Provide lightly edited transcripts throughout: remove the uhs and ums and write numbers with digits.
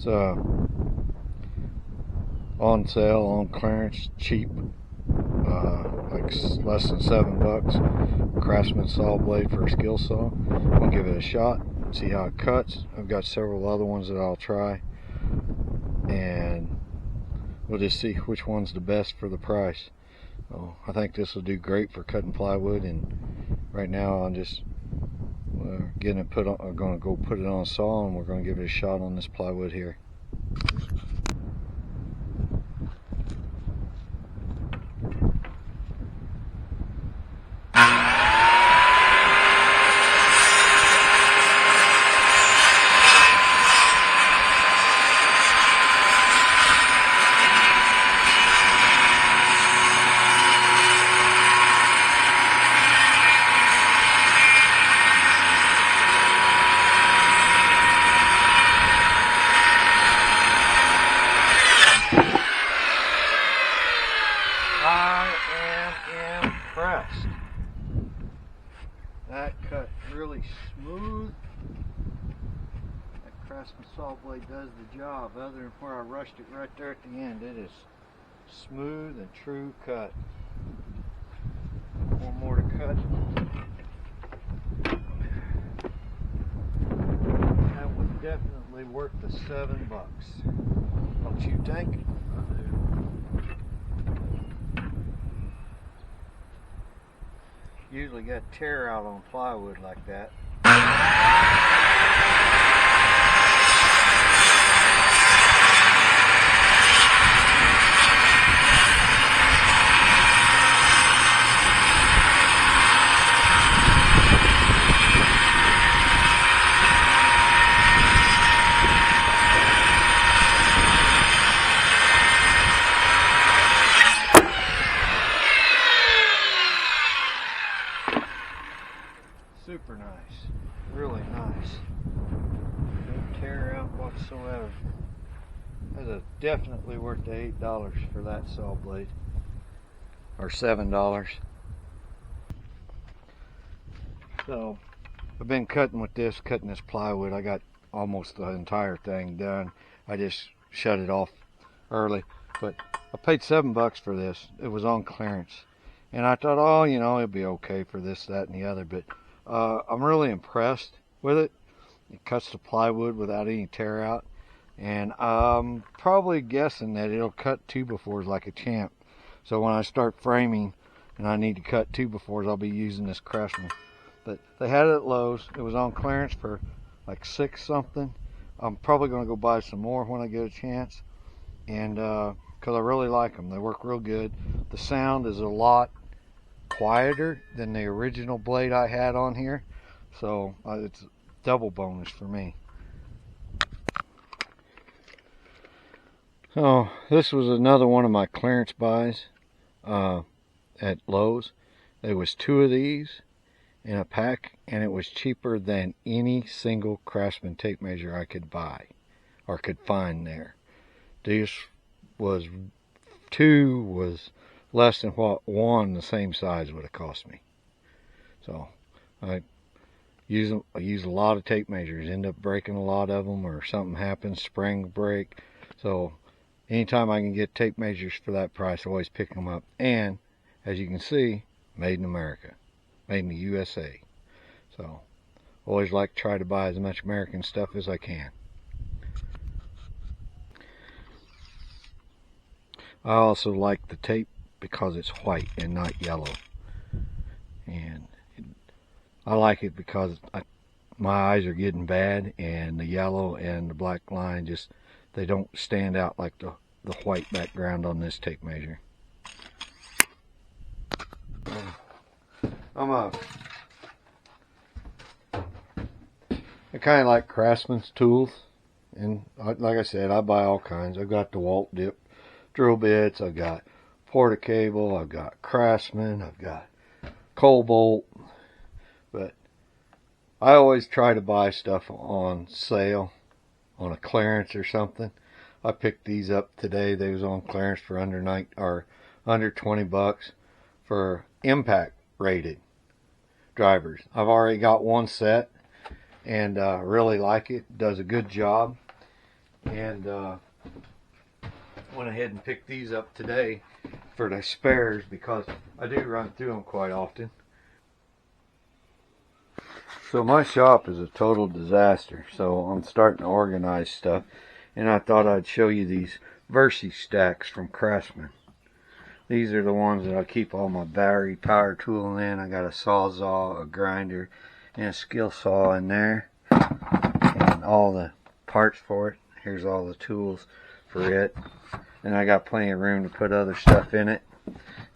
It's on sale, on clearance, cheap, like less than $7. Craftsman saw blade for a skill saw. I'm gonna give it a shot, see how it cuts. I've got several other ones that I'll try, and we'll just see which one's the best for the price. So I think this will do great for cutting plywood, and right now I'm just getting it put on. I'm gonna go put it on a saw, and we're gonna give it a shot on this plywood here. I am impressed. That cut really smooth. That Craftsman saw blade does the job. Other than where I rushed it right there at the end, it is smooth and true cut. One more to cut. That was definitely worth the $7. Don't you think? I do. Usually got tear out on plywood like that. Super nice, really nice. No tear out whatsoever. That's definitely worth the $8 for that saw blade, or $7. So I've been cutting this plywood. I got almost the entire thing done. I just shut it off early, but I paid $7 for this. It was on clearance, and I thought, oh, you know, it'll be okay for this, that, and the other, but I'm really impressed with it. It cuts the plywood without any tear out, and I'm probably guessing that it'll cut 2x4s like a champ. So when I start framing and I need to cut 2x4s, I'll be using this Craftsman. But they had it at Lowe's. It was on clearance for like $6 something. I'm probably going to go buy some more when I get a chance, and because I really like them. They work real good. The sound is a lot quieter than the original blade I had on here, so it's double bonus for me. So this was another one of my clearance buys at Lowe's. There was 2 of these in a pack, and it was cheaper than any single Craftsman tape measure I could buy or could find there. This was 2 was less than what 1 the same size would have cost me. So I use a lot of tape measures, end up breaking a lot of them, or something happens, spring break. So anytime I can get tape measures for that price, I always pick them up. And as you can see, made in America, made in the USA. So always like to try to buy as much American stuff as I can. I also like the tape because it's white and not yellow, and I like it because my eyes are getting bad, and the yellow and the black line just, they don't stand out like the white background on this tape measure. I kind of like Craftsman's tools, and like I said, I buy all kinds. I've got the Walt Dip drill bits, I've got Porta Cable, I've got Craftsman, I've got Cobalt, but I always try to buy stuff on sale, on a clearance or something. I picked these up today. They was on clearance for under $20 for impact rated drivers. I've already got one set, and really like it. Does a good job. and went ahead and picked these up today for the spares because I do run through them quite often. So my shop is a total disaster, so I'm starting to organize stuff, and I thought I'd show you these Versi stacks from Craftsman. These are the ones that I keep all my battery power tooling in. I got a sawzall, a grinder, and a skill saw in there, and all the parts for it. Here's all the tools for it, and I got plenty of room to put other stuff in it.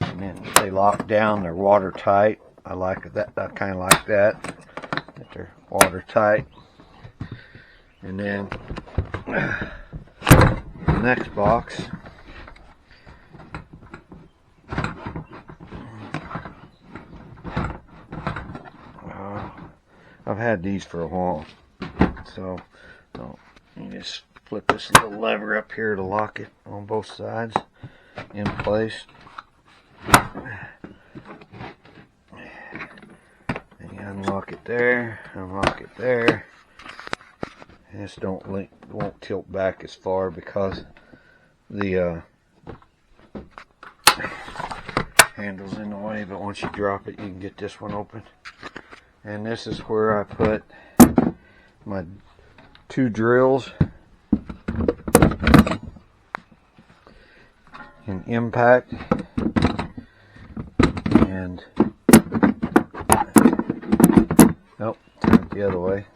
And then they lock down, they're watertight. I like that. I kind of like that they're watertight. And then the next box, I've had these for a while, so you just flip this little lever up here to lock it on both sides in place. And you unlock it there, unlock it there. And this won't tilt back as far because the handle's in the way, but once you drop it, you can get this one open. And this is where I put my 2 drills in impact, and nope, turn it the other way.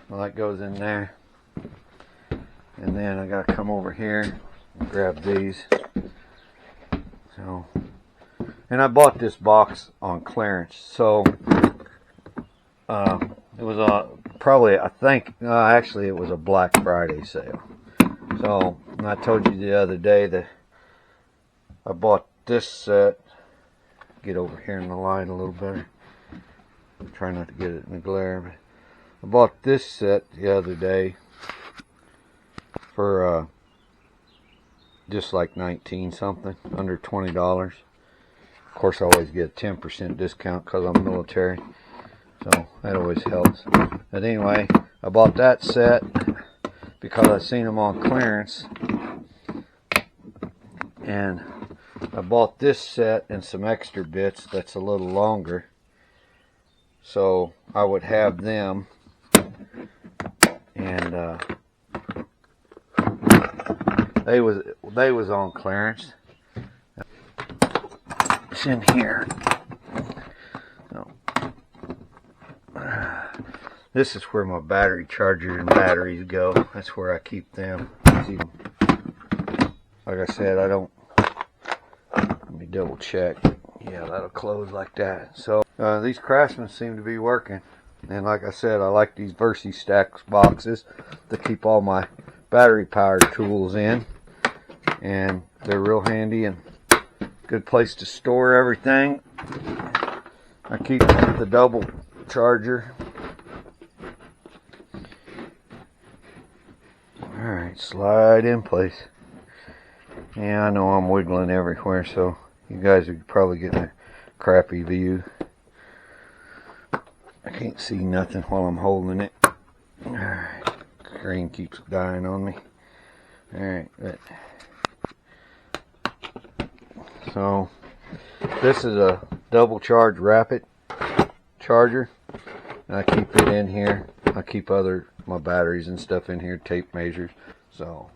Well, that goes in there, and then I gotta come over here and grab these. So, and I bought this box on clearance, so it was probably, I think, actually it was a Black Friday sale. So, and I told you the other day that I bought this set. Get over here in the light a little better. Try not to get it in the glare. But I bought this set the other day for just like 19 something, under $20. Of course, I always get a 10% discount because I'm military, so that always helps. But anyway, I bought that set because I seen them on clearance, and I bought this set and some extra bits that's a little longer, so I would have them. And they was on clearance. It's in here. So, this is where my battery charger and batteries go. That's where I keep them. Like I said, I don't. Let me double check. Yeah, that'll close like that. So these Craftsman seem to be working. And like I said, I like these Versi stacks boxes to keep all my battery powered tools in. And they're real handy and good place to store everything. I keep the double charger. Alright, slide in place. Yeah, I know I'm wiggling everywhere, so you guys are probably getting a crappy view. I can't see nothing while I'm holding it. Alright, screen keeps dying on me. Alright, so this is a double charge rapid charger, and I keep it in here. I keep my batteries and stuff in here, tape measures. So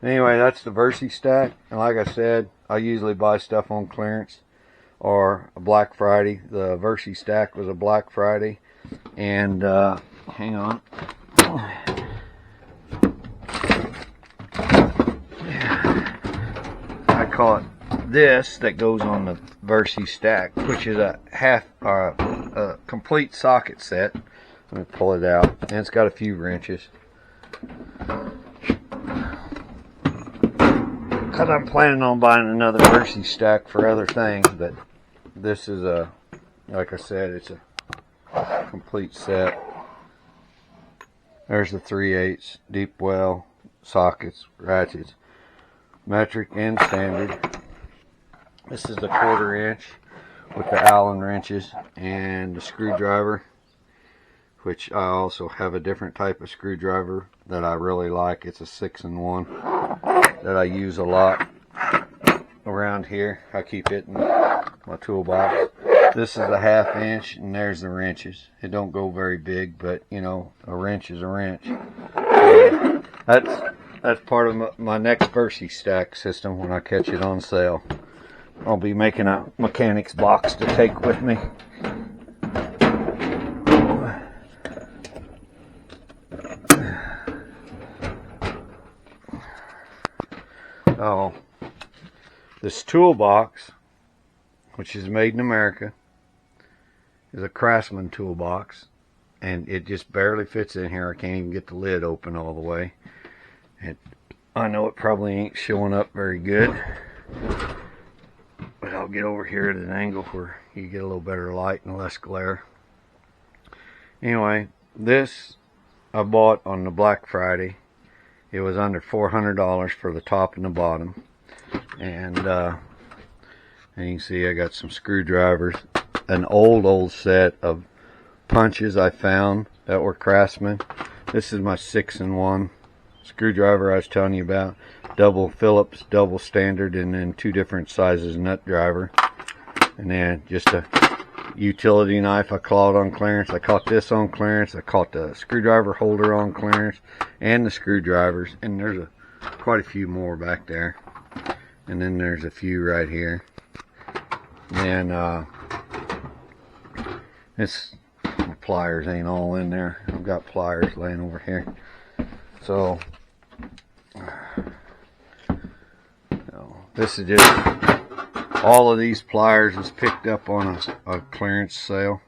anyway, that's the Versi stack, and like I said, I usually buy stuff on clearance or a Black Friday. The Versi stack was a Black Friday, and hang on. I call it this that goes on the Versi stack, which is a a complete socket set. Let me pull it out, and it's got a few wrenches. Because I'm planning on buying another Versi stack for other things, but this is like I said, it's a complete set. There's the 3/8 deep well sockets, ratchets, metric and standard. This is the 1/4 inch with the Allen wrenches and the screwdriver, which I also have a different type of screwdriver that I really like. It's a 6-in-1 that I use a lot around here. I keep it in my toolbox. This is a 1/2 inch, and there's the wrenches. It don't go very big, but you know, a wrench is a wrench. So that's part of my next Versi stack system when I catch it on sale. I'll be making a mechanic's box to take with me. Oh, this toolbox, which is made in America, is a Craftsman toolbox, and it just barely fits in here. I can't even get the lid open all the way. And I know it probably ain't showing up very good, but I'll get over here at an angle where you get a little better light and less glare. Anyway, this I bought on the Black Friday. It was under $400 for the top and the bottom. And you can see I got some screwdrivers, an old set of punches I found that were Craftsman. This is my 6-in-1 screwdriver I was telling you about. Double Phillips, double standard, and then 2 different sizes nut driver. And then just a utility knife I caught on clearance. I caught this on clearance. I caught the screwdriver holder on clearance, and the screwdrivers. And there's quite a few more back there. And then there's a few right here. And my pliers ain't all in there. I've got pliers laying over here. So this is just, all of these pliers is picked up on a clearance sale.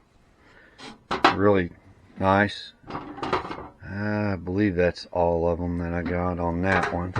Really nice. I believe that's all of them that I got on that one.